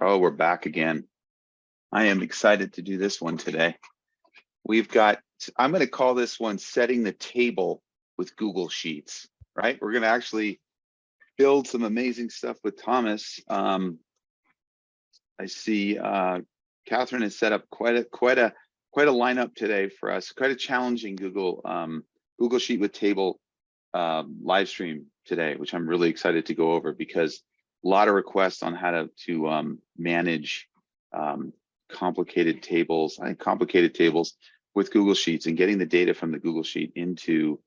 Oh, we're back again. I am excited to do this one today. I'm going to call this one setting the table with Google Sheets, right? We're going to actually build some amazing stuff with Thomas. I see Catherine has set up quite a lineup today for us. Quite a challenging Google Sheet with Table live stream today, which I'm really excited to go over because a lot of requests on how to manage complicated tables with Google Sheets and getting the data from the Google Sheet into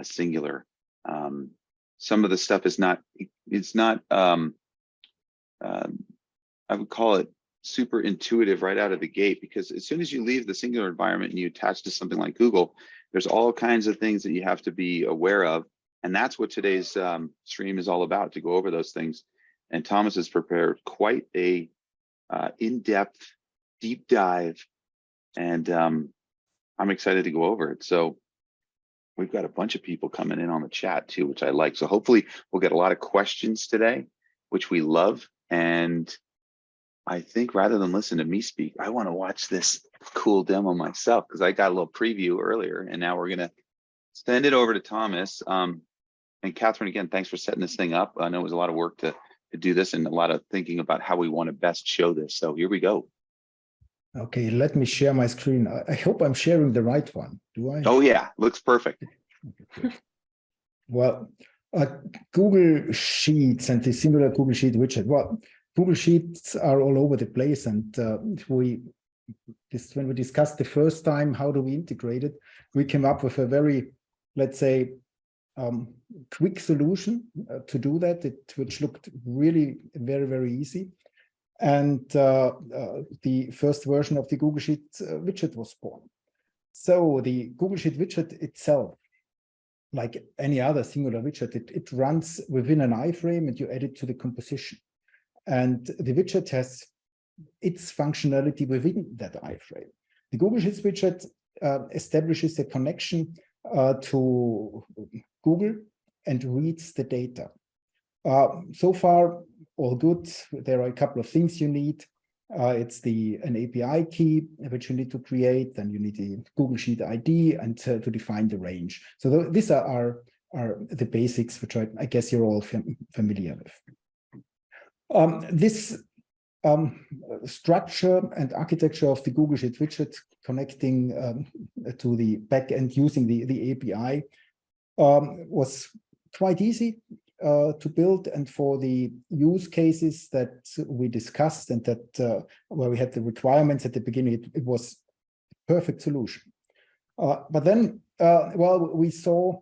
Singular. Some of the stuff is not, I would call it super intuitive right out of the gate, because as soon as you leave the Singular environment and you attach to something like Google, there's all kinds of things that you have to be aware of. And that's what today's stream is all about, to go over those things. And Thomas has prepared quite a in-depth, deep dive, and I'm excited to go over it. So we've got a bunch of people coming in on the chat too, which I like. So hopefully we'll get a lot of questions today, which we love. And I think rather than listen to me speak, I want to watch this cool demo myself, because I got a little preview earlier, and now we're going to send it over to Thomas. And Catherine, again, thanks for setting this thing up. I know it was a lot of work to do this, and a lot of thinking about how we want to best show this. So here we go. Okay, let me share my screen. I hope I'm sharing the right one. Do I? Oh yeah, looks perfect. Okay, well, Google Sheets and the Singular Google Sheet widget. Well, Google Sheets are all over the place, and when we discussed the first time how do we integrate it, we came up with a very, let's say, quick solution to do that, which looked really very, very easy. And the first version of the Google Sheet widget was born. So the Google Sheet widget itself, like any other Singular widget, it runs within an iframe, and you add it to the composition. And the widget has its functionality within that iframe. The Google Sheets widget establishes a connection to Google and reads the data. So far, all good. There are a couple of things you need. It's an API key, which you need to create. Then you need the Google Sheet ID and to define the range. So these are the basics, which I guess you're all familiar with. This structure and architecture of the Google Sheet widget connecting to the backend using the API was quite easy to build, and for the use cases that we discussed and that where we had the requirements at the beginning, it was a perfect solution. But then, well, we saw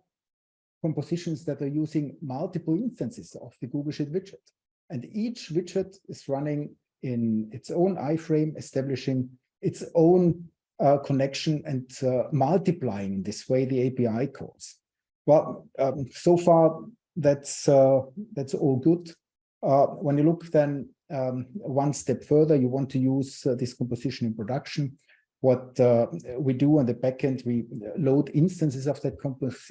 compositions that are using multiple instances of the Google Sheet widget, and each widget is running in its own iframe, establishing its own connection and multiplying in this way the API calls. Well, so far that's all good. When you look then one step further, you want to use this composition in production. What we do on the backend, we load instances of that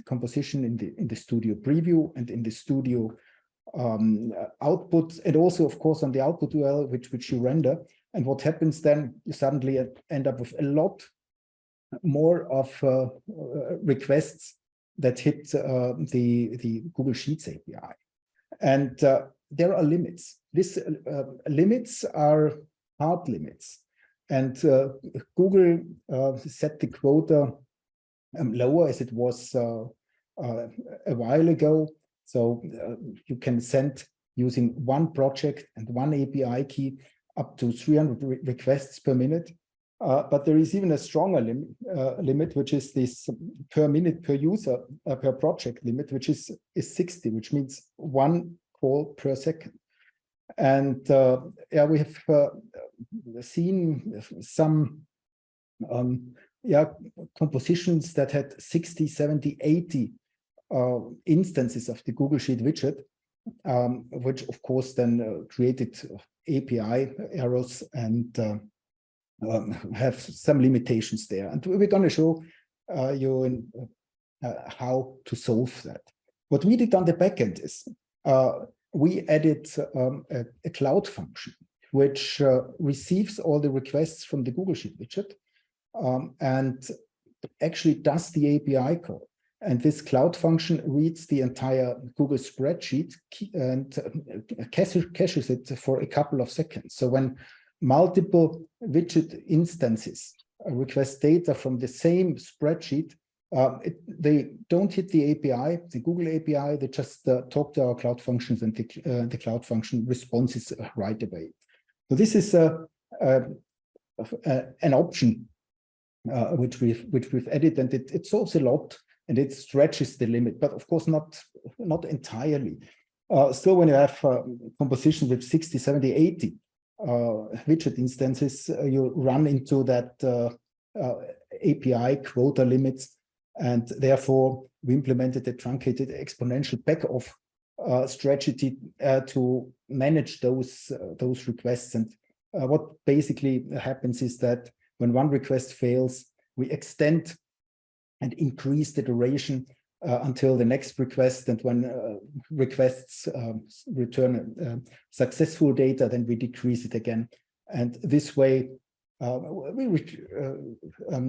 composition in the Studio preview and in the Studio output, and also, of course, on the output URL, which you render. And what happens then, you suddenly end up with a lot more of requests that hit the Google Sheets API. And there are limits. These limits are hard limits. And Google set the quota lower, as it was a while ago. So you can send, using one project and one API key, up to 300 requests per minute. But there is even a stronger limit, which is this per minute per user per project limit, which is 60, which means one call per second. And yeah, we have seen some compositions that had 60, 70, 80 instances of the Google Sheet widget, which of course then created API errors and have some limitations there. And we're going to show you how to solve that. What we did on the backend is we added a cloud function. which receives all the requests from the Google Sheet widget and actually does the API call. And this cloud function reads the entire Google spreadsheet and caches it for a couple of seconds. So when multiple widget instances request data from the same spreadsheet, they don't hit the API, the Google API, they just talk to our cloud functions, and the cloud function responses right away. So this is an option which we've added, and it solves a lot, and it stretches the limit, but of course not entirely. Still, when you have composition with 60, 70, 80 widget instances, you run into that API quota limits, and therefore we implemented a truncated exponential backoff strategy to manage those requests. And what basically happens is that when one request fails, we extend and increase the duration until the next request. And when requests return successful data, then we decrease it again. And this way, we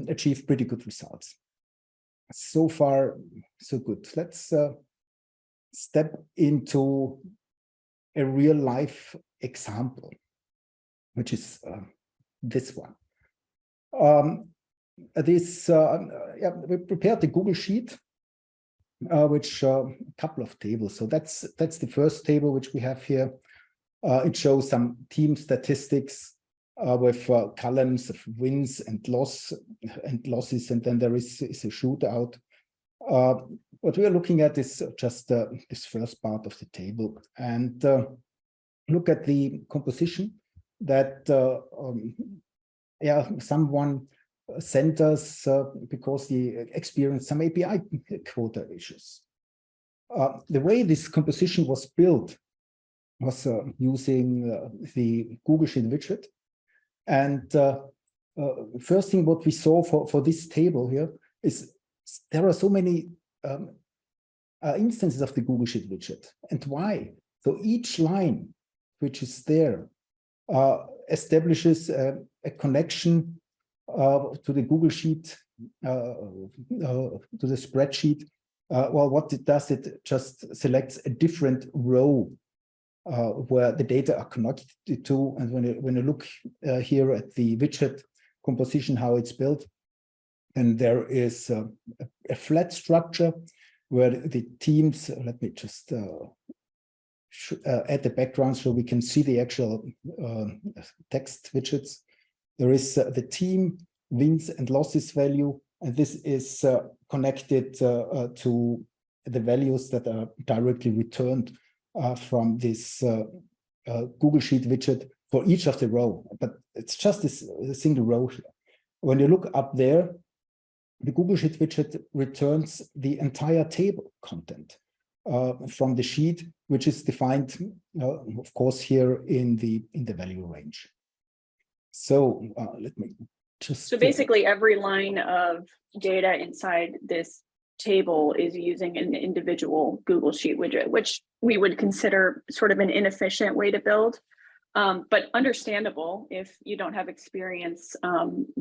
achieve pretty good results. So far, so good. Let's step into a real life example, which is this one. We prepared the Google Sheet, which a couple of tables. So that's the first table which we have here. It shows some team statistics with columns of wins and losses, and then there is a shootout. What we are looking at is just this first part of the table, and look at the composition that someone sent us because he experienced some API quota issues. The way this composition was built was using the Google Sheet widget. And first thing what we saw for this table here is there are so many instances of the Google Sheet widget. And why? So each line which is there establishes a connection to the Google Sheet, to the spreadsheet. Well, what it does, it just selects a different row where the data are connected to. And when you look here at the widget composition, how it's built, and there is a flat structure where the teams, let me just add the background so we can see the actual text widgets. There is the team wins and losses value, and this is connected to the values that are directly returned from this Google Sheet widget for each of the row. But it's just a single row here. When you look up there, the Google Sheet widget returns the entire table content from the sheet, which is defined, of course, here in the value range. So let me just. So basically, every line of data inside this table is using an individual Google Sheet widget, which we would consider sort of an inefficient way to build, but understandable if you don't have experience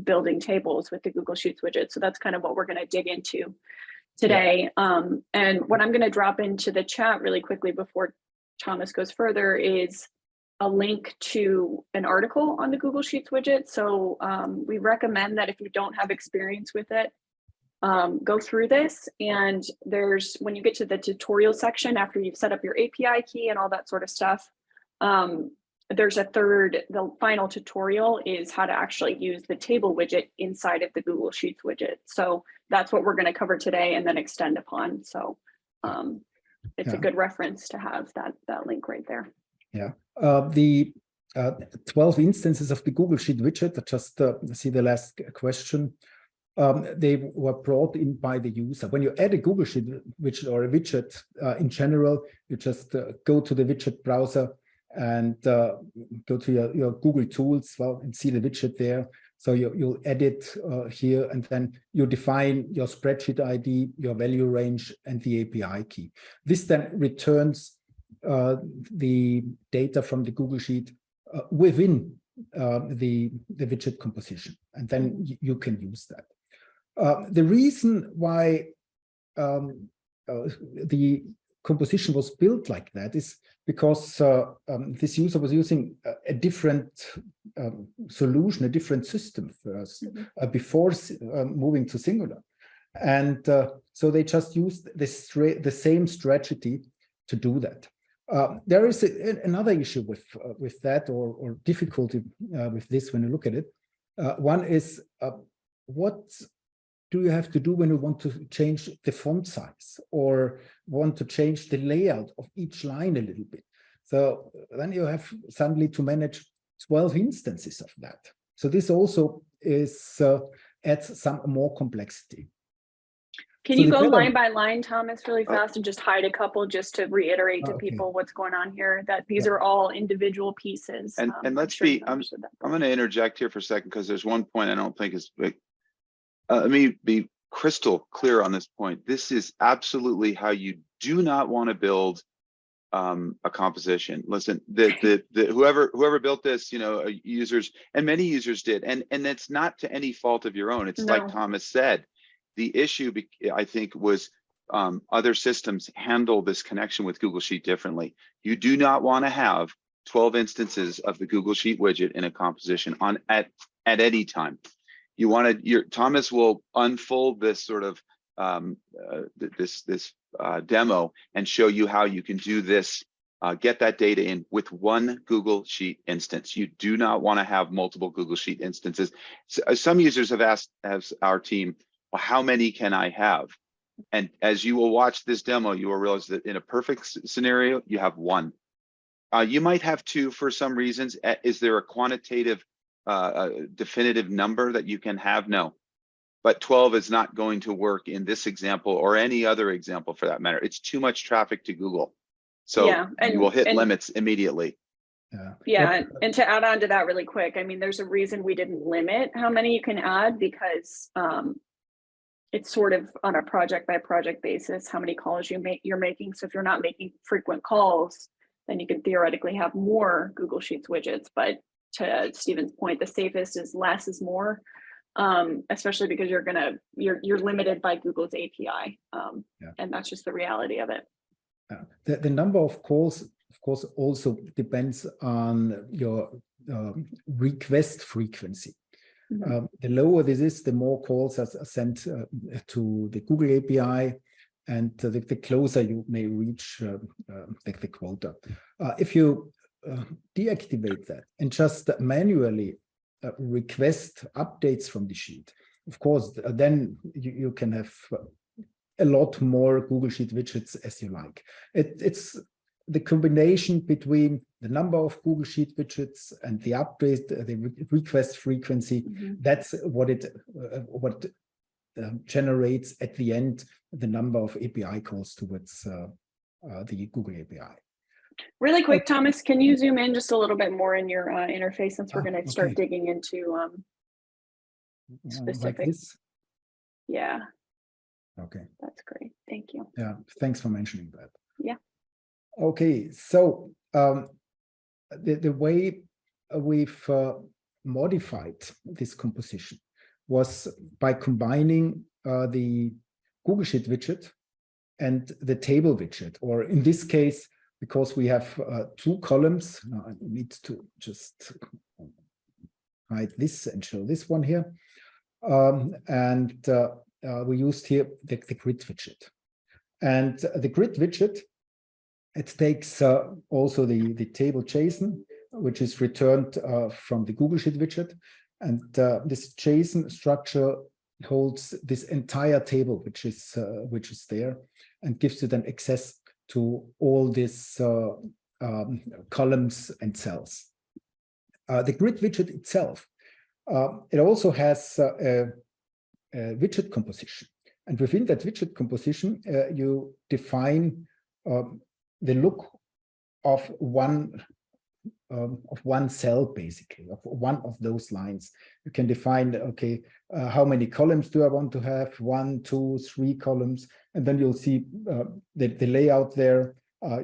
building tables with the Google Sheets widget. So that's kind of what we're going to dig into today. Yeah. And what I'm going to drop into the chat really quickly before Thomas goes further is a link to an article on the Google Sheets widget. So we recommend that if you don't have experience with it, go through this. And when you get to the tutorial section, after you've set up your API key and all that sort of stuff, there's the final tutorial is how to actually use the table widget inside of the Google Sheets widget. So that's what we're going to cover today and then extend upon. So it's a good reference to have that link right there. Yeah, the 12 instances of the Google Sheet widget, just see the last question, they were brought in by the user. When you add a Google Sheet widget or a widget in general, you just go to the widget browser and go to your Google tools and see the widget there. So you'll add it here, and then you define your spreadsheet ID, your value range, and the API key. This then returns the data from the Google Sheet within the widget composition, and then you can use that. The reason why the composition was built like that is because this user was using a different solution, a different system first, before moving to Singular. And so they just used the same strategy to do that. There is another issue with that, or difficulty with this when you look at it. One is what do you have to do when you want to change the font size or want to change the layout of each line a little bit? So then you have suddenly to manage 12 instances of that. So this also is adds some more complexity. Can you go line by line, Thomas, really fast, and just hide a couple just to reiterate to people what's going on here, that these are all individual pieces. And let's be, I'm going to interject here for a second, because there's one point I don't think is big. Let me be crystal clear on this point. This is absolutely how you do not want to build a composition. Listen, whoever built this, users, and many users did, and it's not to any fault of your own. It's like Thomas said. The issue, I think, was other systems handle this connection with Google Sheet differently. You do not want to have 12 instances of the Google Sheet widget in a composition at any time. You want to. Thomas will unfold this sort of this demo and show you how you can do this. Get that data in with one Google Sheet instance. You do not want to have multiple Google Sheet instances. Some users have asked our team, well, how many can I have? And as you will watch this demo, you will realize that in a perfect scenario, you have one. You might have two for some reasons. Is there a quantitative, definitive number that you can have? No. But 12 is not going to work in this example or any other example for that matter. It's too much traffic to Google. So you will hit limits immediately. Yeah, and to add on to that really quick, I mean, there's a reason we didn't limit how many you can add, because it's sort of on a project by project basis, how many calls you're making. So if you're not making frequent calls, then you could theoretically have more Google Sheets widgets. But to Stephen's point, the safest is less is more, especially because you're limited by Google's API. And that's just the reality of it. The number of calls, of course, also depends on your request frequency. The lower this is, the more calls are sent to the Google API, and the closer you may reach the quota. If you deactivate that and just manually request updates from the sheet, of course, then you can have a lot more Google Sheet widgets as you like. It's the combination between the number of Google Sheet widgets and the update, the request frequency. That's what generates at the end the number of API calls towards the Google API. Really quick, Thomas, can you zoom in just a little bit more in your interface, since we're going to start digging into specific. Like this? Yeah. Okay. That's great. Thank you. Yeah. Thanks for mentioning that. Yeah. Okay. So the way we've modified this composition was by combining the Google Sheet widget and the table widget, or in this case, because we have two columns. Now I need to just hide this and show this one here. We used here the grid widget. And the grid widget, it takes also the table JSON, which is returned from the Google Sheet widget. And this JSON structure holds this entire table, which is there, and gives you then access to all these columns and cells. The grid widget itself, it also has a widget composition, and within that widget composition, you define the look of one cell, basically, of one of those lines. You can define, okay, how many columns do I want to have? 1, 2, 3 columns, and then you'll see the layout there.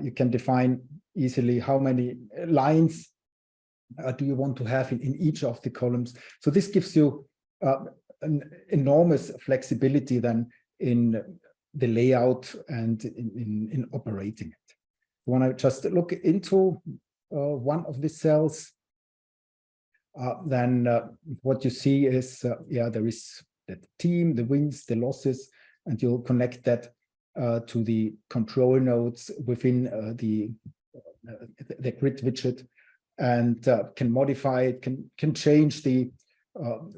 You can define easily how many lines do you want to have in each of the columns? So this gives you an enormous flexibility then in the layout and in operating it. When I just look into one of the cells, then what you see is, there is the team, the wins, the losses, and you'll connect that to the control nodes within the grid widget, and can modify it, can change the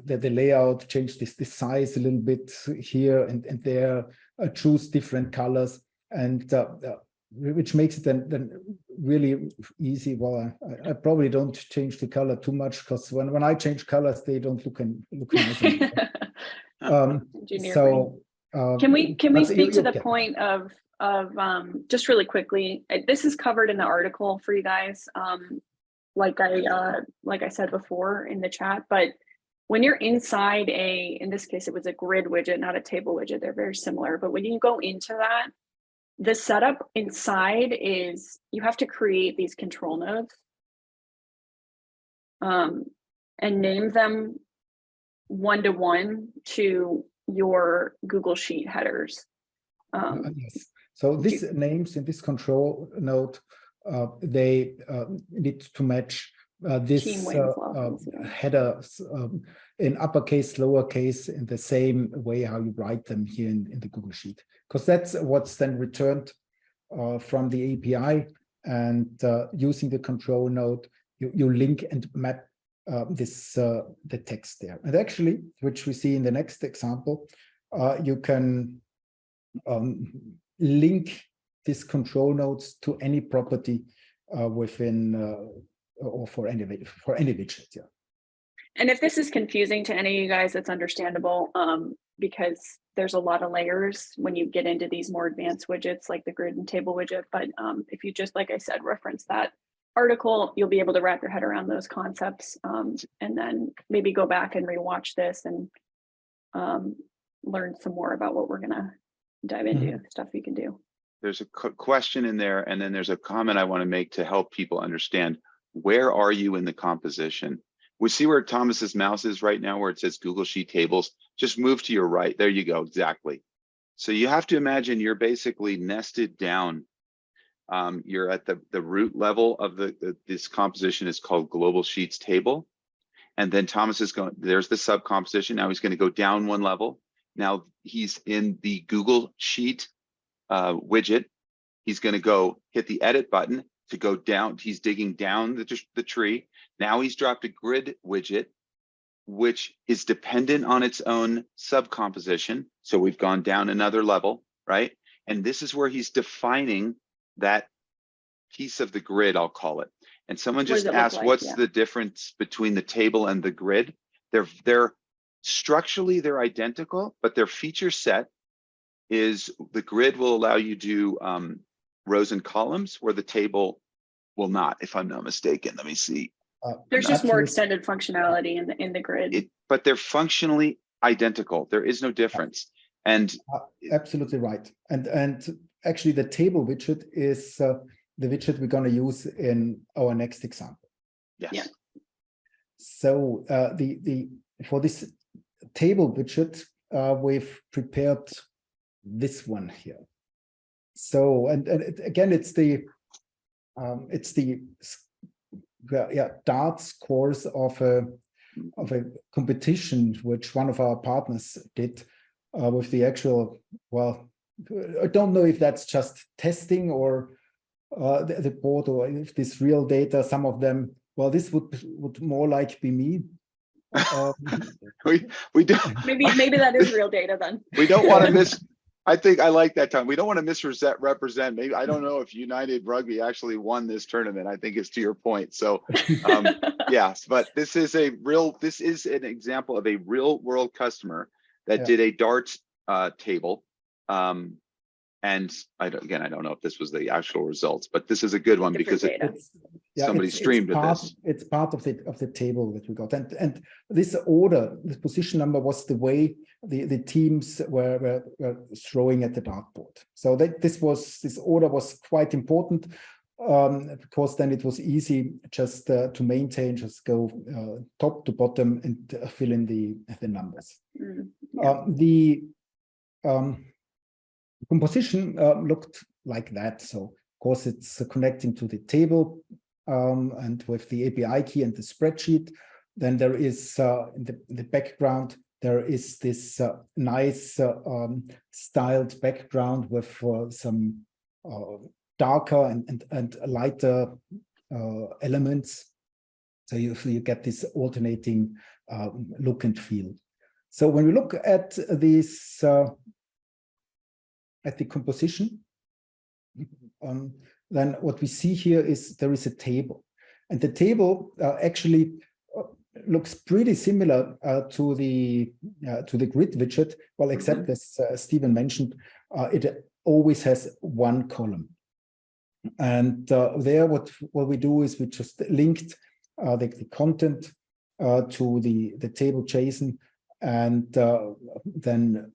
layout, change the size a little bit here and there, choose different colors, and which makes it then really easy. Well, I probably don't change the color too much, because when I change colors, they don't look nice anymore. Can we speak to the point of just really quickly? This is covered in the article for you guys, like I said before in the chat. But when you're inside in this case, it was a grid widget, not a table widget. They're very similar. But when you go into that, the setup inside is you have to create these control nodes and name them one-to-one to your Google Sheet headers. Yes. So these names in this control node, they need to match this header in uppercase, lowercase, in the same way how you write them here in the Google Sheet, because that's what's then returned from the API. And using the control node, you link and map the text there. And actually, which we see in the next example, you can link these control nodes to any property within or for any widget. Yeah. And if this is confusing to any of you guys, it's understandable, because there's a lot of layers when you get into these more advanced widgets like the grid and table widget. But if you just, like I said, reference that article, you'll be able to wrap your head around those concepts, and then maybe go back and rewatch this and learn some more about what we're gonna dive into, stuff you can do. There's a question in there, and then there's a comment I want to make to help people understand, where are you in the composition? We see where Thomas's mouse is right now, where it says Google Sheet Tables. Just move to your right. There you go, exactly. So you have to imagine you're basically nested down. You're at the root level of this composition is called Global Sheets Table. And then Thomas is going, there's the sub composition. Now he's going to go down one level. Now he's in the Google Sheet widget. He's going to go hit the edit button to go down. He's digging down the tree. Now he's dropped a grid widget, which is dependent on its own sub composition. So we've gone down another level, right? And this is where he's defining that piece of the grid, I'll call it. And someone just asked, what's the difference between the table and the grid? They're structurally, they're identical, but their feature set is the grid will allow you to do rows and columns, where the table will not, if I'm not mistaken. Let me see. There's just more extended functionality in the grid. But they're functionally identical. There is no difference. And absolutely right. And actually, the table widget is the widget we're going to use in our next example. Yes. Yeah. So for this table widget, we've prepared this one here. So and again, it's the darts scores of a competition which one of our partners did with the actual, well, I don't know if that's just testing or the board, or if this real data. Some of them, well, this would more like be me. We don't. Maybe that is real data then. We don't want to miss. I think I like that time. We don't want to misrepresent. Maybe I don't know if United Rugby actually won this tournament. I think it's to your point. So yes, but this is an example of a real world customer that did a darts table. And I don't know if this was the actual results, but this is a good one because somebody streamed this. It's part of the table that we got, and this order, the position number, was the way the teams were throwing at the dartboard. So this order was quite important. because then it was easy just to maintain, just go top to bottom and fill in the numbers. Yeah. The composition looked like that. So of course it's connecting to the table and with the API key and the spreadsheet. Then there is in the background, there is this nice styled background with some darker and lighter elements. So you get this alternating look and feel. So when we look at this, at the composition, then what we see here is there is a table. And the table actually looks pretty similar to the grid widget, well, except as Stephen mentioned, it always has one column. And there, what we do is we just linked the content to the table JSON, and then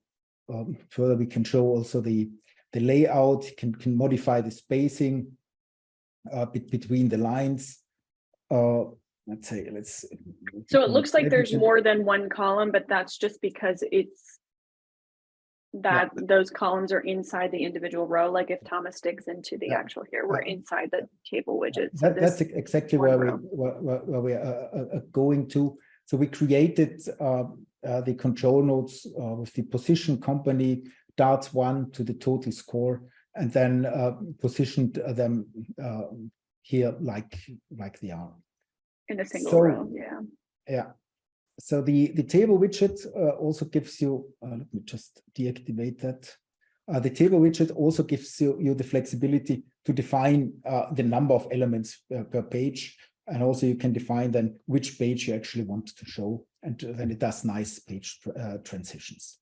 further we can show also the layout, can modify the spacing between the lines. Let's say, so it looks like there's more than one column, but that's just because it's that those columns are inside the individual row. Like if Thomas digs into the actual here, we're inside the table widget. So that's exactly where we are going to. So we created the control nodes with the position company, darts 1 to the total score, and then positioned them here like they are. In a single row, yeah. So the table widget also gives you, let me just deactivate that. The table widget also gives you the flexibility to define the number of elements per page. And also you can define then which page you actually want to show. And then it does nice page transitions.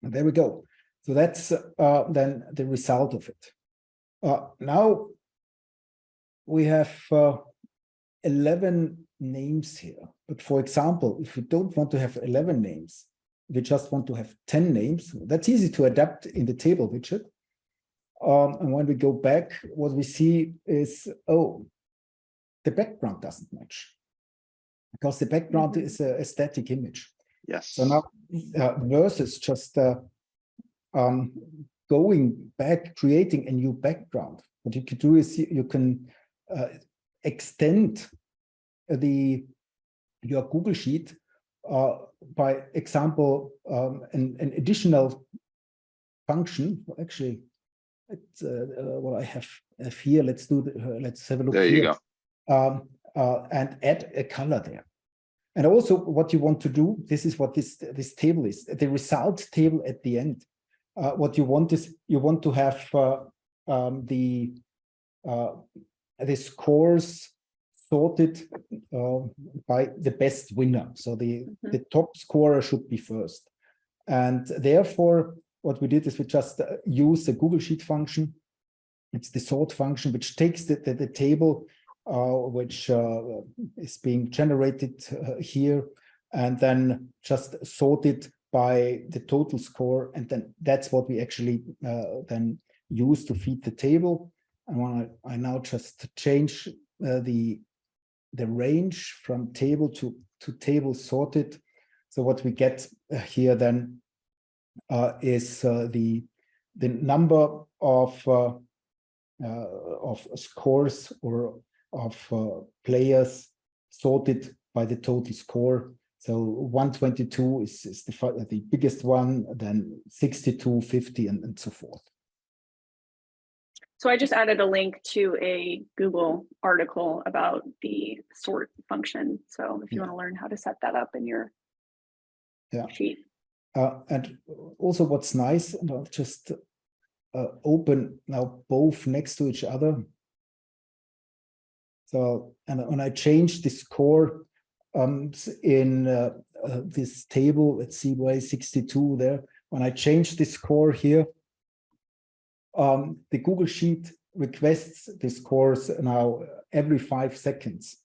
And there we go. So that's then the result of it. Now we have 11 names here. But for example, if we don't want to have 11 names, we just want to have 10 names. That's easy to adapt in the table widget. And when we go back, what we see is, oh, the background doesn't match, because the background is a static image. Yes. So now versus just going back, creating a new background, what you can do is you can extend your Google Sheet by example, an additional function. Actually, it's what I have here. Let's have a look. There you here. go. And add a color there. And also what you want to do, this is what this table is, the result table at the end. What you want is you want to have the scores sorted by the best winner. So the top scorer should be first. And therefore, what we did is we just use the Google Sheet function. It's the sort function, which takes the table which is being generated here, and then just sort it by the total score. And then that's what we actually then use to feed the table. And when I now just change the range from table to table sorted. So what we get here then is the number of scores or of players sorted by the total score. So 122 is the biggest one, then 62, 50, and so forth. So I just added a link to a Google article about the sort function. So if you want to learn how to set that up in your sheet. And also what's nice, and I'll just open now both next to each other. So, and when I change the score in this table, let's see why 62 there. When I change the score here, the Google Sheet requests the scores now every 5 seconds.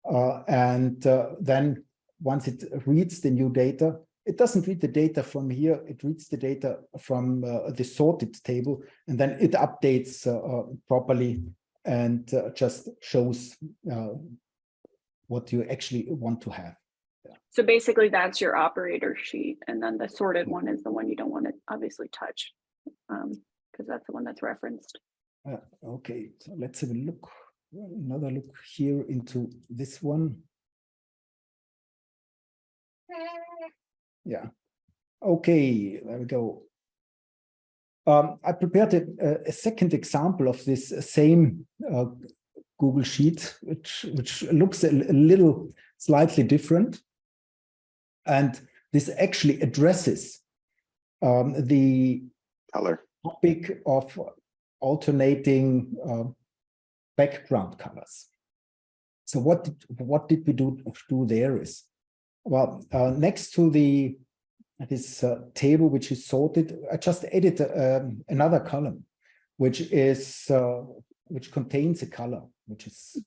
And then once it reads the new data, it doesn't read the data from here, it reads the data from the sorted table, and then it updates properly and just shows what you actually want to have. So basically that's your operator sheet. And then the sorted one is the one you don't want to obviously touch because that's the one that's referenced. Okay, so let's have a look, another look here into this one. Yeah, okay, there we go. I prepared a second example of this same Google Sheet, which looks a little slightly different. And this actually addresses the Color. topic of alternating background colors. So what did we do there is, well, next to this table which is sorted, I just added another column, which contains a color, which is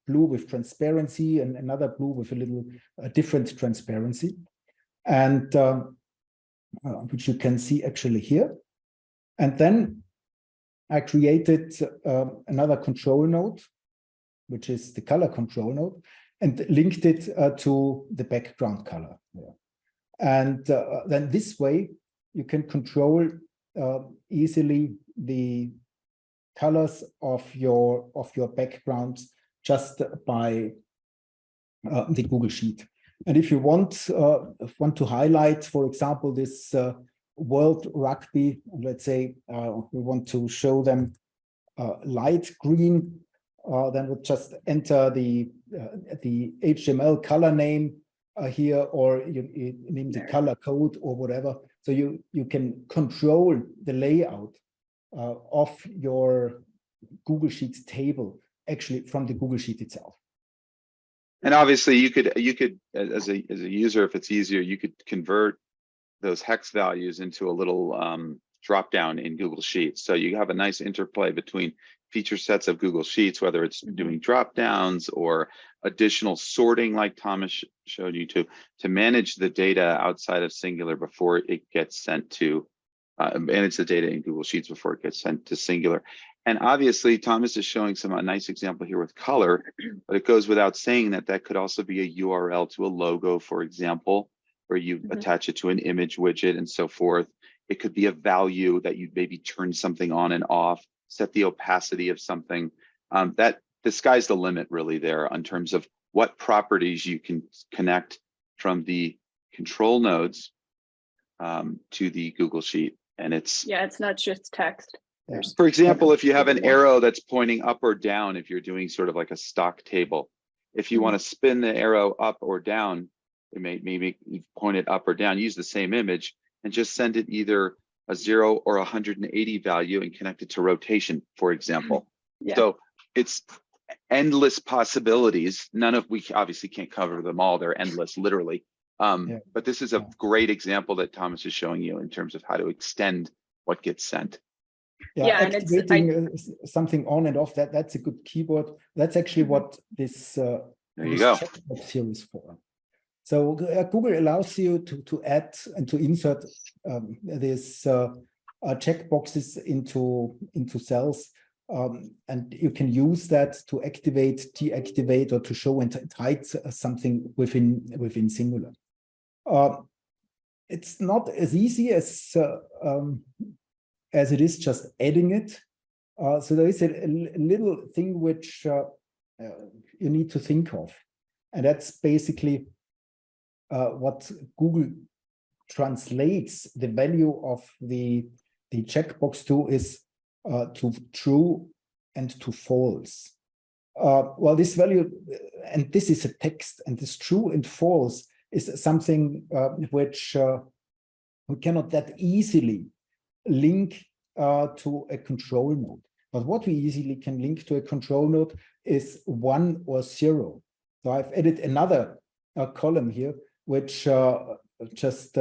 blue with transparency and another blue with a little different transparency, and which you can see actually here. And then I created another control node, which is the color control node, and linked it to the background color. And then this way you can control easily the colors of your backgrounds just by the Google Sheet. And if you want to highlight, for example, this World Rugby, let's say we want to show them light green, then we'll just enter the HTML color name here, or you name the color code or whatever. So you can control the layout of your Google Sheets table actually from the Google Sheet itself. And obviously you could as a user, if it's easier, you could convert those hex values into a little drop down in Google Sheets. So you have a nice interplay between feature sets of Google Sheets, whether it's doing drop downs or additional sorting like Thomas showed you to manage the data outside of Singular before it gets sent to manage the data in Google Sheets before it gets sent to Singular. And obviously Thomas is showing a nice example here with color, but it goes without saying that that could also be a URL to a logo, for example, where you attach it to an image widget and so forth. It could be a value that you'd maybe turn something on and off, set the opacity of something. That the sky's the limit really there in terms of what properties you can connect from the control nodes to the Google Sheet. And it's not just text. For example, if you have an arrow that's pointing up or down, if you're doing sort of like a stock table, if you want to spin the arrow up or down, it maybe point it up or down, use the same image and just send it either a 0 or 180 value and connect it to rotation, for example. So it's endless possibilities. We obviously can't cover them all. They're endless, literally. But this is a great example that Thomas is showing you in terms of how to extend what gets sent. Activating something on and off, that's a good keyword. That's actually what this checkbox here is for. So Google allows you to add and to insert these checkboxes into cells, and you can use that to activate, deactivate, or to show and hide something within Singular. It's not as easy as it is just adding it. So there is a little thing which you need to think of. And that's basically what Google translates the value of the checkbox to is to true and to false. Well, this value, and this is a text, and this true and false is something which we cannot that easily link to a control node. But what we easily can link to a control node is 1 or 0. So I've added another column here, which just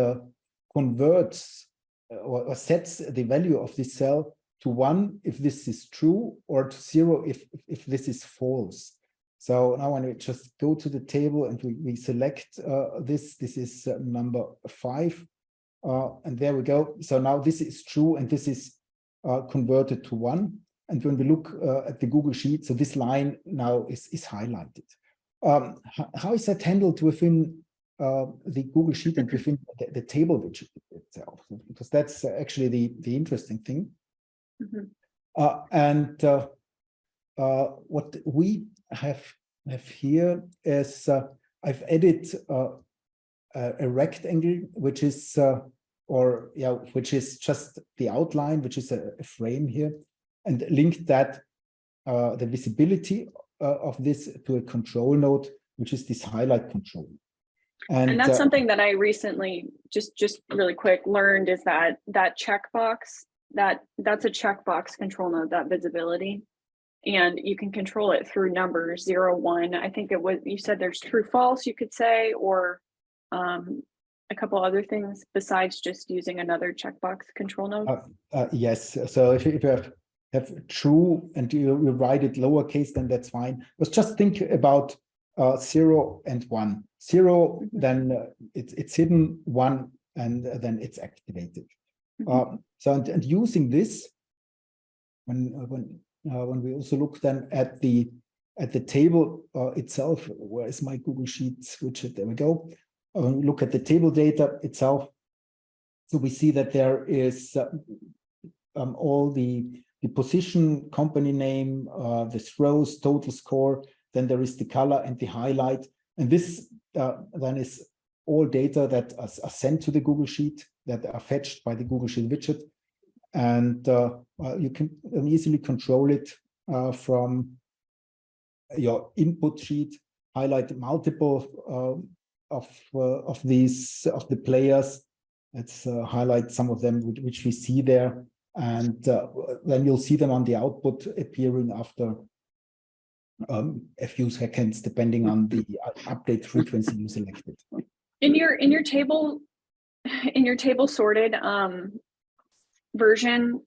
converts or sets the value of this cell to 1 if this is true, or to 0 if this is false. So now when we just go to the table and we select this is number 5. And there we go. So now this is true and this is converted to 1. And when we look at the Google Sheet, so this line now is highlighted. How is that handled within the Google Sheet and within the table widget itself? Because that's actually the interesting thing. What we have here is I've added a rectangle, which is which is just the outline, which is a frame here, and linked that the visibility of this to a control node, which is this highlight control. And that's something that I recently just really quick learned, is that checkbox, that's a checkbox control node, that visibility. And you can control it through numbers 0, 1. I think it was, you said there's true, false, you could say, or a couple other things besides just using another checkbox control node. Yes. So if you have true and you write it lowercase, then that's fine. But just think about 0 and 1. 0, then it's hidden. 1, and then it's activated. And using this, when we also look then at the table itself, where is my Google Sheets widget? There we go. Look at the table data itself. So we see that there is all the position, company name, the rows, total score. Then there is the color and the highlight. And this then is all data that are sent to the Google Sheet, that are fetched by the Google Sheet widget. And you can easily control it from your input sheet, highlight multiple of the players. Let's highlight some of them which we see there, and then you'll see them on the output appearing after a few seconds, depending on the update frequency you selected. In your table sorted version,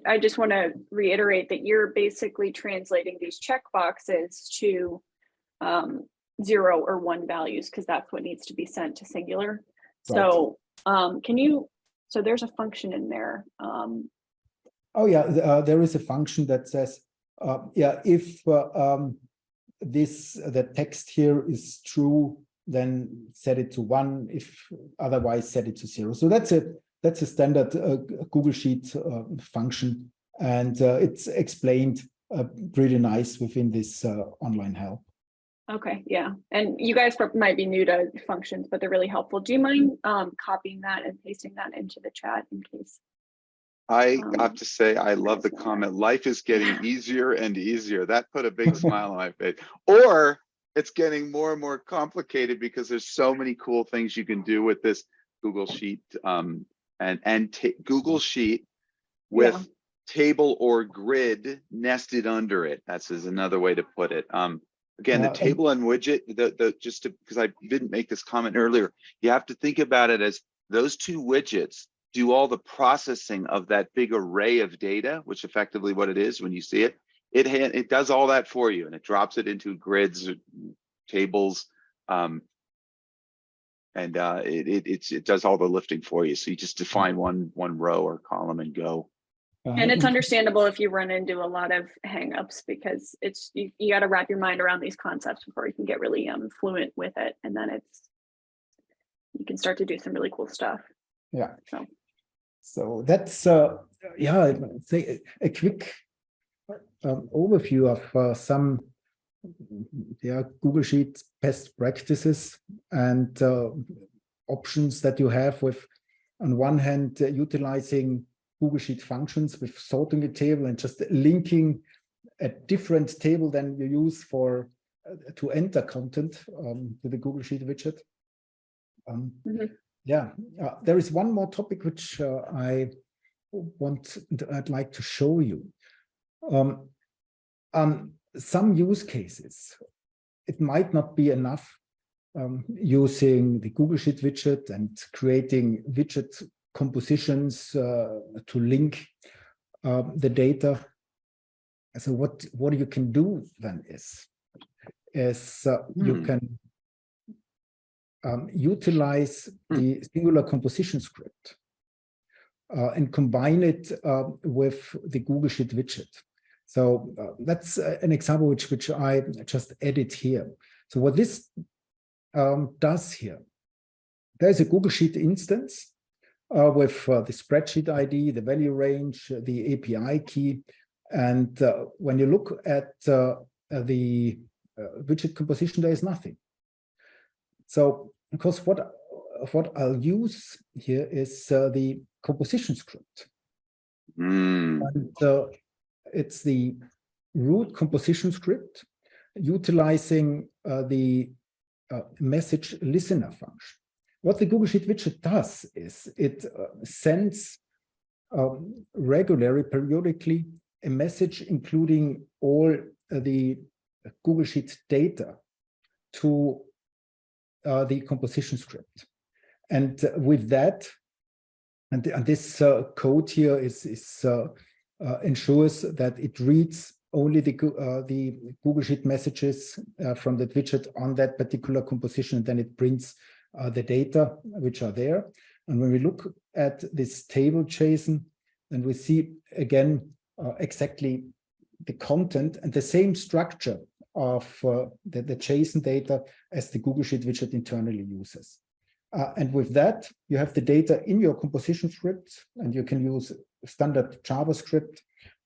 I just want to reiterate that you're basically translating these checkboxes to 0 or 1 values, because that's what needs to be sent to Singular. Right. So so there's a function in there. There is a function that says, if the text here is true, then set it to 1. If otherwise, set it to 0. So that's a standard Google Sheet function, and it's explained pretty nice within this online help. Okay, yeah, and you guys might be new to functions, but they're really helpful. Do you mind copying that and pasting that into the chat in case? I have to say, I love the comment. Life is getting easier and easier. That put a big smile on my face. Or it's getting more and more complicated because there's so many cool things you can do with this Google Sheet Google Sheet with table or grid nested under it. That's another way to put it. Again, the table and widget, because I didn't make this comment earlier, you have to think about it as those two widgets do all the processing of that big array of data, which effectively what it is when you see it. It does all that for you, and it drops it into grids, or tables, and it does all the lifting for you. So you just define one row or column and go. And it's understandable if you run into a lot of hangups, because it's you got to wrap your mind around these concepts before you can get really fluent with it, and then you can start to do some really cool stuff. Yeah. So that's say a quick overview of some Google Sheet best practices and options that you have with, on one hand, utilizing Google Sheet functions with sorting a table and just linking a different table than you use to enter content to the Google Sheet widget. There is one more topic which I'd like to show you. Some use cases, it might not be enough using the Google Sheet widget and creating widget compositions to link the data. So what you can do then is you can utilize the Singular composition script and combine it with the Google Sheet widget. So that's an example which I just added here. So what this does here, there's a Google Sheet instance with the spreadsheet ID, the value range, the API key. And when you look at the widget composition, there is nothing. So, because what I'll use here is the composition script. And it's the root composition script utilizing the message listener function. What the Google Sheet widget does is it sends periodically a message including all the Google Sheet data to the composition script. And with that, and this code here ensures that it reads only the Google Sheet messages from that widget on that particular composition, and then it prints the data which are there. And when we look at this table JSON, then we see again exactly the content and the same structure of the JSON data as the Google Sheet widget internally uses. And with that, you have the data in your composition script, and you can use standard JavaScript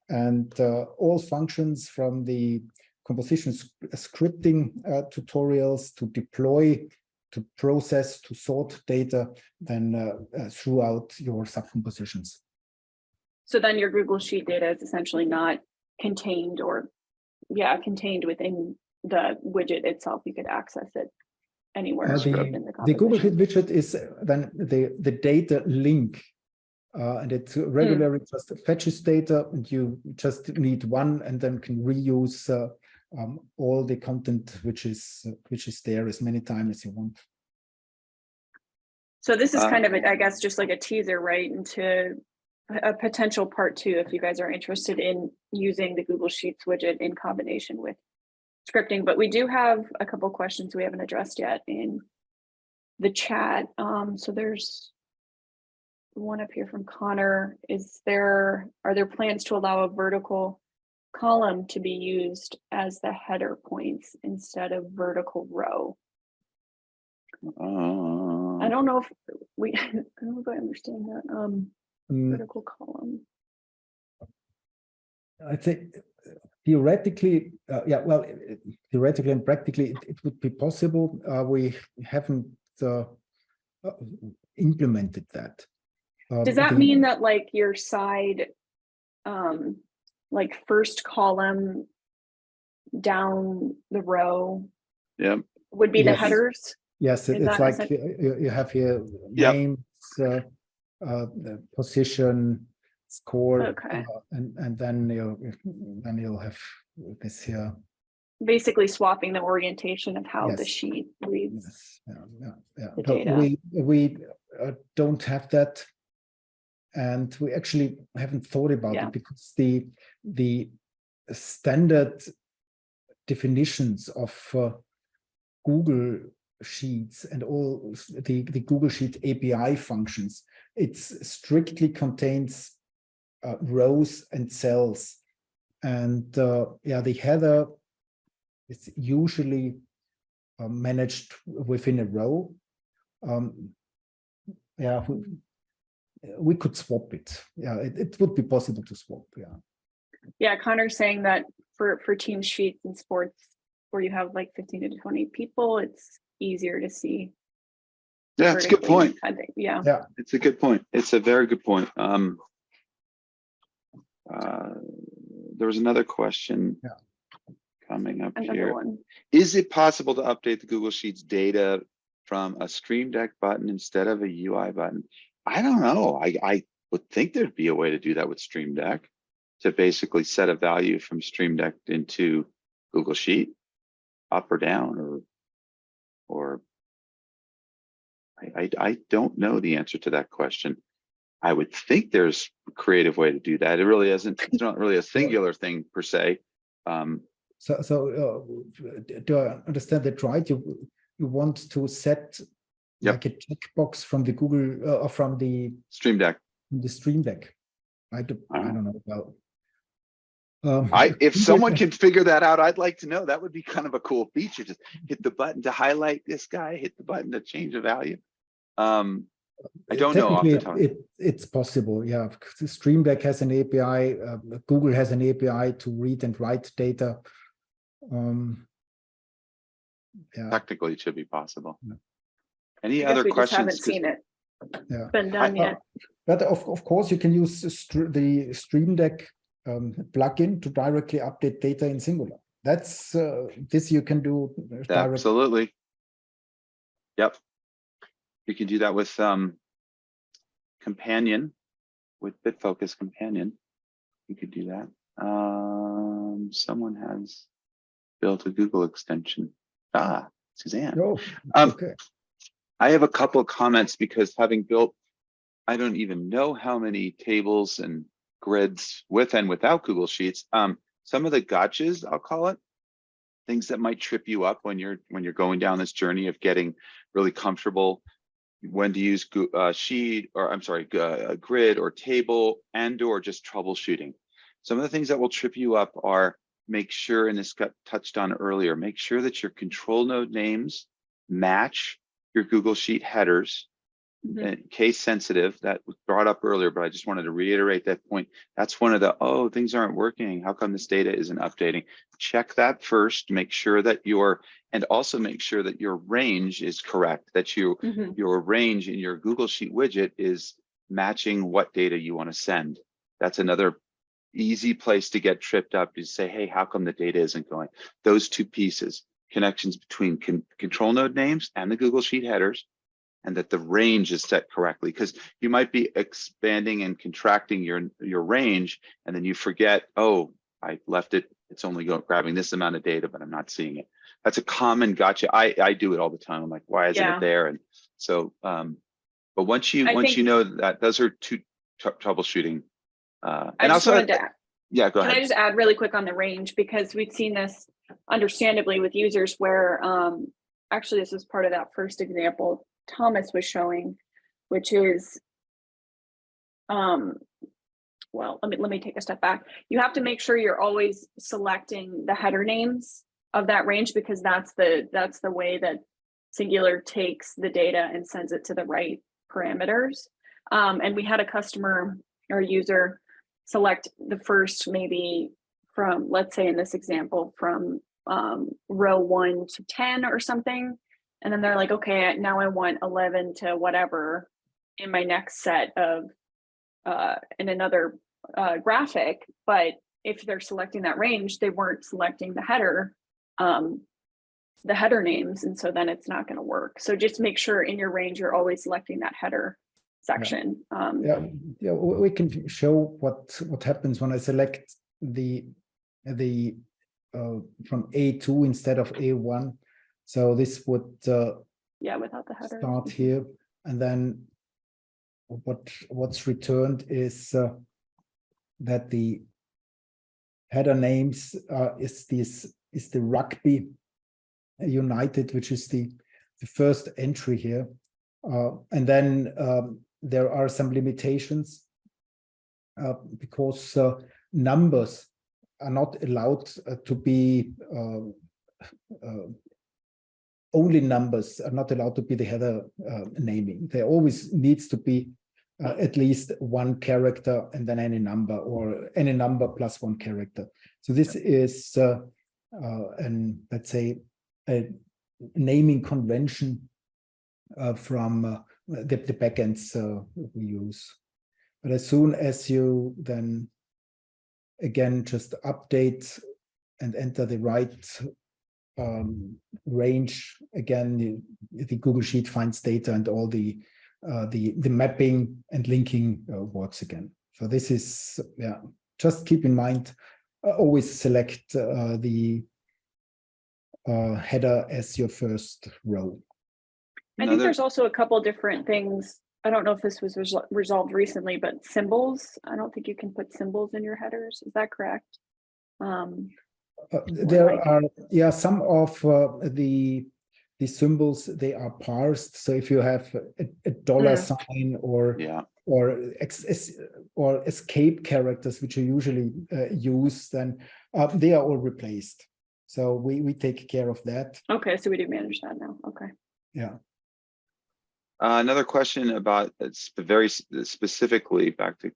and all functions from the composition scripting tutorials to deploy, to process, to sort data then throughout your subcompositions. So then your Google Sheet data is essentially not contained contained within the widget itself. You could access it anywhere in the composition. The Google Sheet widget is then the data link, and it regularly just fetches data, and you just need one, and then can reuse all the content which is there as many times as you want. So this is kind of, I guess, just like a teaser, right, into a potential part 2 if you guys are interested in using the Google Sheets widget in combination with scripting. But we do have a couple questions we haven't addressed yet in the chat. So there's one up here from Connor. Are there plans to allow a vertical column to be used as the header points instead of vertical row? I don't know if I don't know if I understand that. Vertical column. I'd say theoretically, theoretically and practically, it would be possible. We haven't implemented that. Does that mean that like your side, like first column down the row, would be the headers? Yes, it's like you have here names, position, score, and then you'll have this here. Basically swapping the orientation of how the sheet reads. The data. We don't have that, and we actually haven't thought about it because the standard definitions of Google Sheets and all the Google Sheet API functions, it strictly contains rows and cells, and the header is usually managed within a row. We could swap it. It would be possible to swap. Connor's saying that for team sheets and sports where you have like 15 to 20 people, it's easier to see. Yeah, it's a good point. It's a good point. It's a very good point. There was another question coming up here. Is it possible to update the Google Sheets data from a Stream Deck button instead of a UI button? I don't know. I would think there'd be a way to do that with Stream Deck, to basically set a value from Stream Deck into Google Sheet, up or down, or I don't know the answer to that question. I would think there's a creative way to do that. It really isn't. It's not really a singular thing per se. So do I understand that right? You want to set like a checkbox from the Google or from the Stream Deck. The Stream Deck. I don't know. Well, If someone can figure that out, I'd like to know. That would be kind of a cool feature. Just hit the button to highlight this guy, hit the button to change the value. I don't know off the top. It's possible, yeah. Stream Deck has an API. Google has an API to read and write data. Yeah. Technically, it should be possible. Yeah. Any I guess other we questions? just haven't seen it. Yeah. Been done yet. But of course, you can use the Stream Deck plugin to directly update data in Singular. That's this you can do directly. Absolutely. Yep. You can do that with Companion, with BitFocus Companion. You could do that. Someone has built a Google extension. Suzanne. Oh, okay. I have a couple of comments because having built, I don't even know how many tables and grids with and without Google Sheets. Some of the gotchas, I'll call it, things that might trip you up when you're going down this journey of getting really comfortable when to use sheet, or I'm sorry, grid or table, and or just troubleshooting. Some of the things that will trip you up are, make sure, and this got touched on earlier, make sure that your control node names match your Google Sheet headers. And case sensitive, that was brought up earlier, but I just wanted to reiterate that point. That's one of the, oh, things aren't working. How come this data isn't updating? Check that first, make sure that and also make sure that your range is correct, that your range in your Google Sheet widget is matching what data you want to send. That's another easy place to get tripped up, is say, hey, how come the data isn't going? Those two pieces, connections between control node names and the Google Sheet headers, and that the range is set correctly, because you might be expanding and contracting your range, and then you forget, oh, I left it, it's only grabbing this amount of data, but I'm not seeing it. That's a common gotcha. I do it all the time. I'm like, why isn't it there? And so, but once you know that, those are two troubleshooting. And also, yeah, go ahead. Can I just add really quick on the range, because we've seen this understandably with users where, actually this was part of that first example Thomas was showing, which is, well, let me take a step back. You have to make sure you're always selecting the header names of that range, because that's the way that Singular takes the data and sends it to the right parameters. And we had a customer or user select the first, maybe from, let's say in this example, from row 1 to 10 or something. And then they're like, okay, now I want 11 to whatever in my next set of, in another graphic. But if they're selecting that range, they weren't selecting the header names. And so then it's not going to work. So just make sure in your range, you're always selecting that header section. Yeah, we can show what happens when I select the from A2 instead of A1. So this would without the header start here, and then what's returned is that the header names is the Rugby United, which is the first entry here, and then there are some limitations because numbers are not allowed to be only numbers are not allowed to be the header naming. There always needs to be at least one character and then any number, or any number plus one character. So this is let's say a naming convention from the backends we use. But as soon as you then again just update and enter the right range, again the Google Sheet finds data and all the mapping and linking works again. So this is, just keep in mind, always select the header as your first row. I think there's also a couple different things. I don't know if this was resolved recently, but symbols. I don't think you can put symbols in your headers. Is that correct? There are some of the symbols, they are parsed. So if you have a dollar sign or or escape characters, which are usually used, then they are all replaced. So we take care of that. Okay, so we do manage that now. Okay. Yeah. Another question about very specifically back to,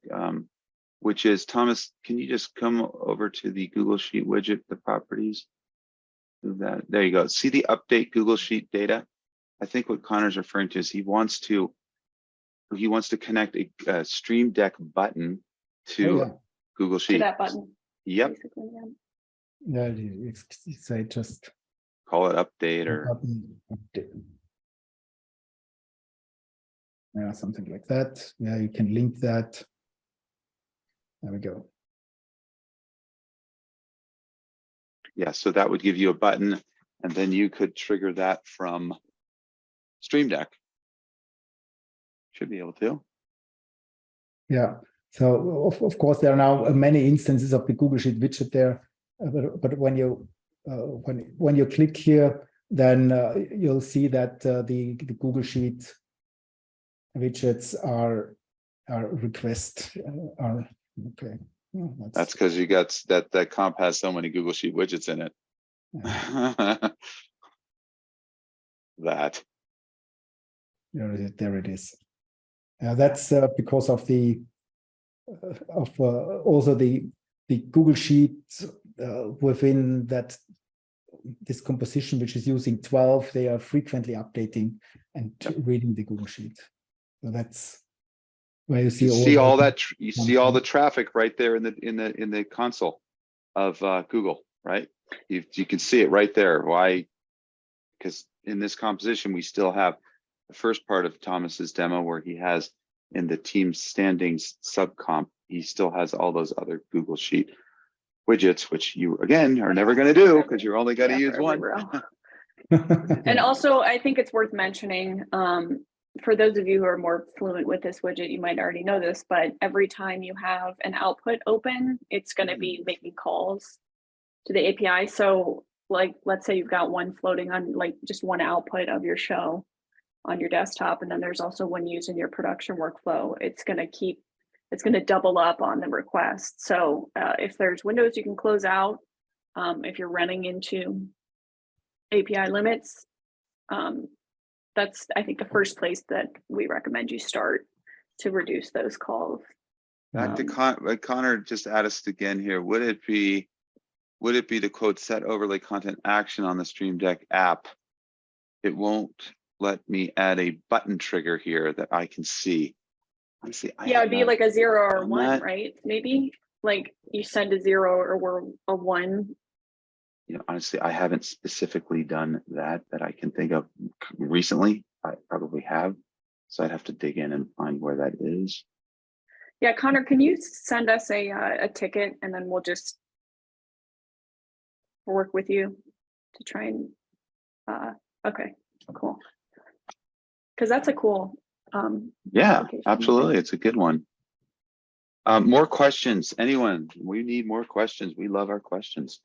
which is, Thomas, can you just come over to the Google Sheet widget, the properties? That, there you go. See the update Google Sheet data? I think what Connor's referring to is he wants to connect a Stream Deck button to Google Sheet. To that button. Yep. Yeah, you say just Call it update or update. Yeah, something like that. Yeah, you can link that. There we go. yeah, so that would give you a button, and then you could trigger that from Stream Deck. Should be able to. Yeah. So of course there are now many instances of the Google Sheet widget there, but when you click here, then you'll see that the Google Sheet widgets are request are okay. Oh, That's because you got that comp has so many Google Sheet widgets in it. Yeah. That. There it is. That's because of the also the Google Sheet within this composition, which is using 12. They are frequently updating and reading the Google Sheet. So that's where you see all that. You see all the traffic right there in the console of Google, right? You can see it right there. Why? Because in this composition, we still have the first part of Thomas's demo where he has in the team standings subcomp, he still has all those other Google Sheet widgets, which you again are never going to do because you're only going to use one. And also, I think it's worth mentioning, for those of you who are more fluent with this widget, you might already know this, but every time you have an output open, it's going to be making calls to the API. So like, let's say you've got one floating on like just one output of your show on your desktop, and then there's also one used in your production workflow. It's going to double up on the request. So if there's windows you can close out, if you're running into API limits, that's, I think, the first place that we recommend you start to reduce those calls. Back to Connor, just add us again here. Would it be the quote set overlay content action on the Stream Deck app? It won't let me add a button trigger here that I can see. Honestly, yeah, it'd be like a 0 or 1, right? Maybe like you send a 0 or a 1. You know, honestly, I haven't specifically done that I can think of recently. I probably have, so I'd have to dig in and find where that is. Yeah, Connor, can you send us a ticket, and then we'll just work with you to try and okay, cool. Because that's a cool yeah, absolutely. It's a good one. More questions, anyone? We need more questions. We love our questions.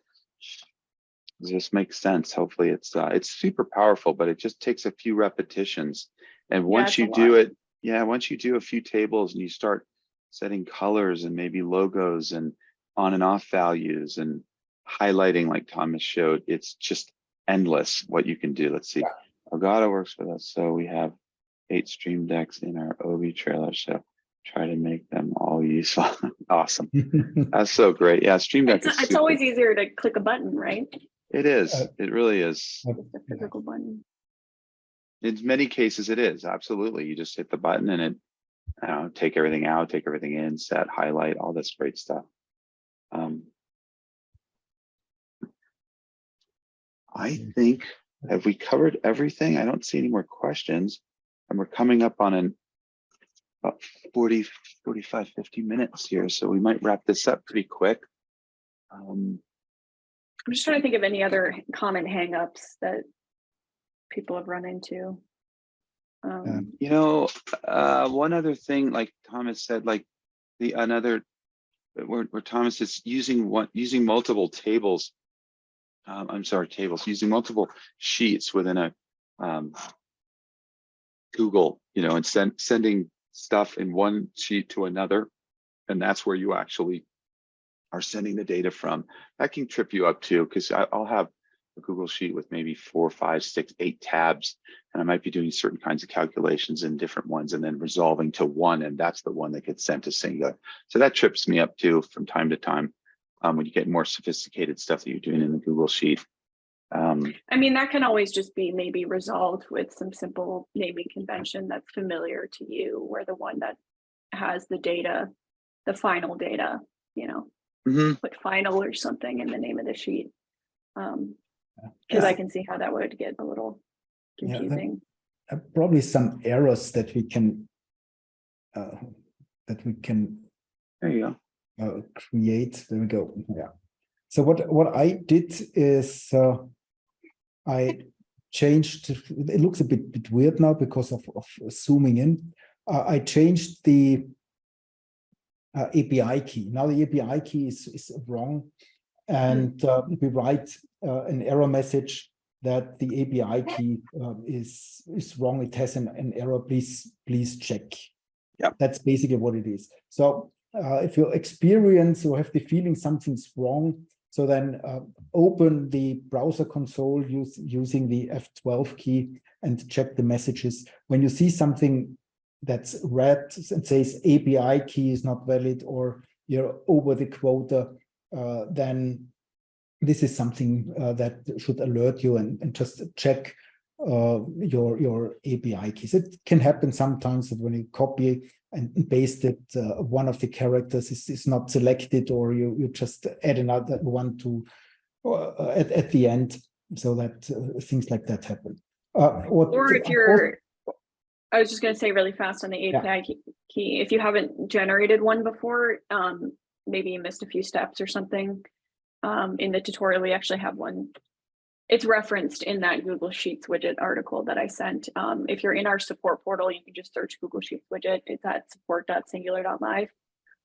This makes sense. Hopefully it's super powerful, but it just takes a few repetitions. And once you do it, once you do a few tables and you start setting colors and maybe logos and on and off values and highlighting like Thomas showed, it's just endless what you can do. Let's see. Elgato works with us. So we have 8 Stream Decks in our OB trailer. So try to make them all useful. Awesome. That's so great. Yeah, Stream Deck is it's always easier to click a button, right? It is. It really is. It's a physical button. In many cases, it is. Absolutely. You just hit the button and it take everything out, take everything in, set, highlight, all this great stuff. I think, have we covered everything? I don't see any more questions. And we're coming up on about 40, 45, 50 minutes here. So we might wrap this up pretty quick. I'm just trying to think of any other common hangups that people have run into. You know, one other thing, like Thomas said, like where Thomas is using multiple tables. Using multiple sheets within a Google, you know, and sending stuff in one sheet to another, and that's where you actually are sending the data from. That can trip you up too, because I'll have a Google Sheet with maybe 4, 5, 6, 8 tabs, and I might be doing certain kinds of calculations in different ones and then resolving to one, and that's the one that gets sent to Singular. So that trips me up too from time to time when you get more sophisticated stuff that you're doing in the Google Sheet. I mean, that can always just be maybe resolved with some simple naming convention that's familiar to you, where the one that has the data, the final data, you know, put final or something in the name of the sheet. Because I can see how that would get a little confusing. Yeah, probably some errors that we can There you go. create. There we go. Yeah. So what I did is I changed. It looks a bit weird now because of zooming in. I changed the API key. Now the API key is wrong, and we write an error message that the API key is wrong. It has an error. Please check. Yeah, that's basically what it is. So if you experience or have the feeling something's wrong, so then open the browser console using the F12 key and check the messages. When you see something that's red and says API key is not valid or you're over the quota, then this is something that should alert you and just check your API keys. It can happen sometimes that when you copy and paste it, one of the characters is not selected, or you just add another one to at the end, so that things like that happen. Or if you're, I was just going to say really fast on the API key, if you haven't generated one before, maybe you missed a few steps or something. In the tutorial, we actually have one. It's referenced in that Google Sheets widget article that I sent. If you're in our support portal, you can just search Google Sheets widget. It's at support.singular.live.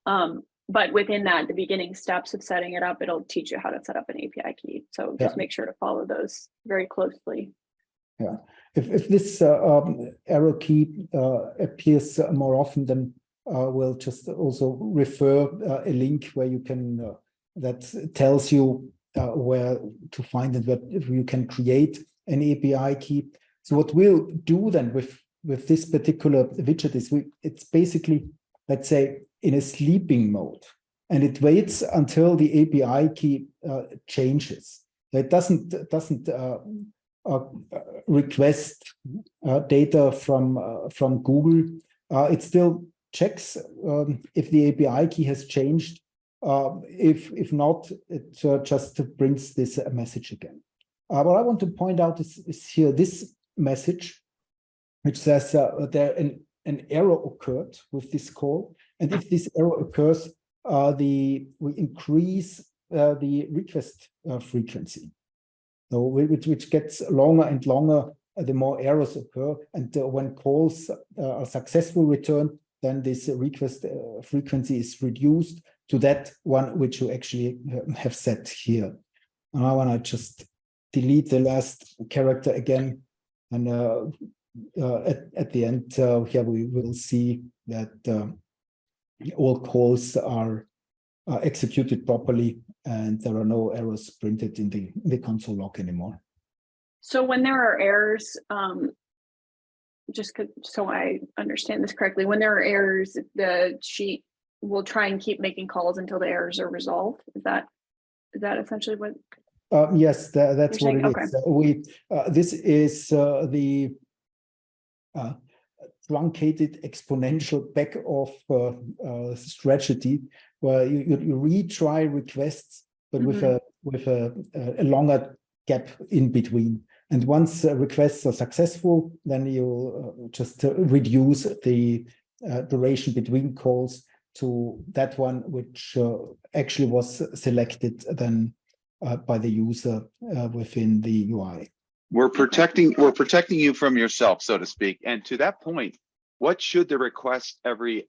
But within that, the beginning steps of setting it up, it'll teach you how to set up an API key. So just make sure to follow those very closely. Yeah, if this arrow key appears more often, then we'll just also refer a link where you can that tells you where to find it, where you can create an API key. So what we'll do then with this particular widget is it's basically, let's say, in a sleeping mode, and it waits until the API key changes. It doesn't request data from Google. It still checks if the API key has changed. If not, it just brings this message again. What I want to point out is here this message, which says there an error occurred with this call, and if this error occurs, we increase the request frequency. So which gets longer and longer the more errors occur, and when calls are successful return, then this request frequency is reduced to that one which you actually have set here. And I want to just delete the last character again, and at the end here we will see that all calls are executed properly, and there are no errors printed in the console log anymore. So when there are errors, so I understand this correctly, when there are errors, the sheet will try and keep making calls until the errors are resolved. Is that essentially what? Yes, that's what it is. Okay. This is the truncated exponential back-off strategy, where you retry requests, but with a longer gap in between. And once requests are successful, then you just reduce the duration between calls to that one which actually was selected then by the user within the UI. We're protecting you from yourself, so to speak. And to that point, what should the request every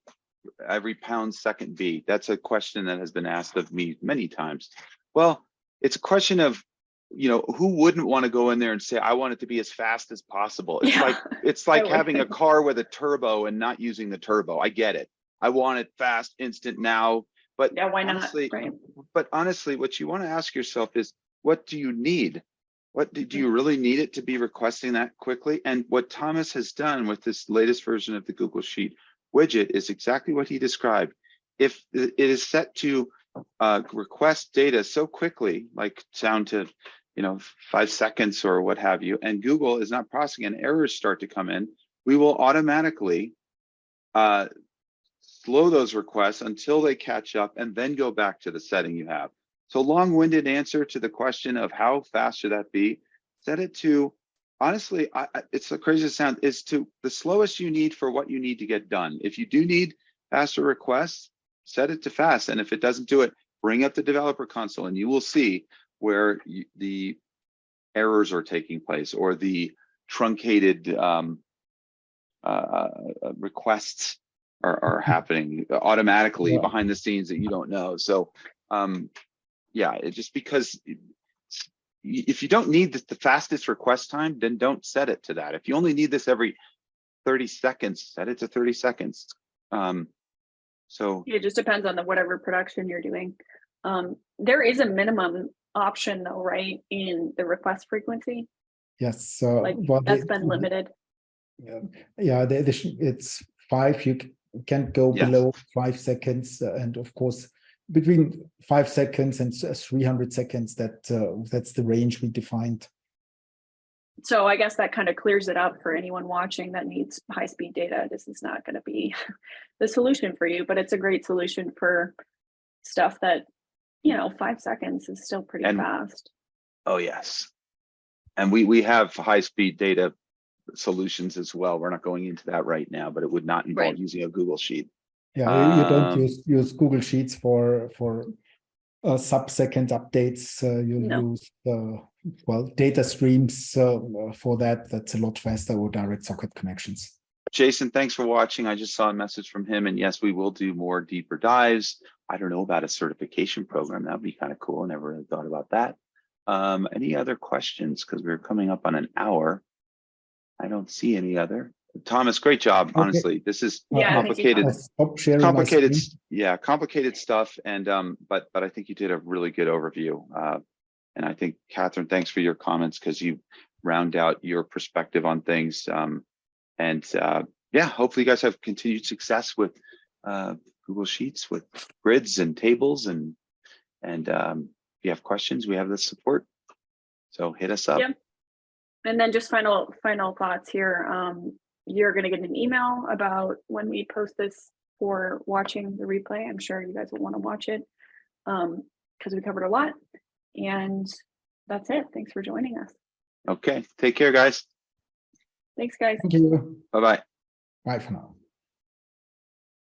pound-second be? That's a question that has been asked of me many times. Well, it's a question of who wouldn't want to go in there and say, I want it to be as fast as possible? It's Yeah, like I would. having a car with a turbo and not using the turbo. I get it. I want it fast, instant now. But Yeah, why not? honestly, Right. what you want to ask yourself is, what do you need? Do you really need it to be requesting that quickly? And what Thomas has done with this latest version of the Google Sheet widget is exactly what he described. If it is set to request data so quickly, like down to 5 seconds or what have you, and Google is not processing and errors start to come in, we will automatically slow those requests until they catch up and then go back to the setting you have. So long-winded answer to the question of how fast should that be, set it to, honestly, it's the craziest sound, is to the slowest you need for what you need to get done. If you do need faster requests, set it to fast. And if it doesn't do it, bring up the developer console and you will see where the errors are taking place or the truncated requests are happening automatically behind the scenes that you don't know. So yeah, it's just because if you don't need the fastest request time, then don't set it to that. If you only need this every 30 seconds, set it to 30 seconds. So it just depends on whatever production you're doing. There is a minimum option though, right, in the request frequency? Yes. That's been limited. Yeah, it's 5. You can't go below 5 seconds, and of course, between 5 seconds and 300 seconds, that's the range we defined. So I guess that kind of clears it up for anyone watching that needs high-speed data. This is not going to be the solution for you, but it's a great solution for stuff that 5 seconds is still pretty fast. Oh yes, and we have high-speed data solutions as well. We're not going into that right now, but it would not involve using a Google Sheet. Yeah, you don't use Google Sheets for sub-second updates. Use data streams for that. That's a lot faster, or direct socket connections. Jason, thanks for watching. I just saw a message from him, and yes, we will do more deeper dives. I don't know about a certification program. That'd be kind of cool. I never really thought about that. Any other questions? Because we're coming up on an hour. I don't see any other. Thomas, great job. Okay. Honestly, this is complicated. Complicated stuff. And but I think you did a really good overview. And I think Catherine, thanks for your comments because you round out your perspective on things. Yeah, hopefully you guys have continued success with Google Sheets with grids and tables. And if you have questions, we have the support. So hit us up. Yep. And then just final thoughts here. You're going to get an email about when we post this for watching the replay. I'm sure you guys will want to watch it because we covered a lot. And that's it. Thanks for joining us. Okay. Take care, guys. Thanks, guys. Thank you. Bye-bye. Bye for now.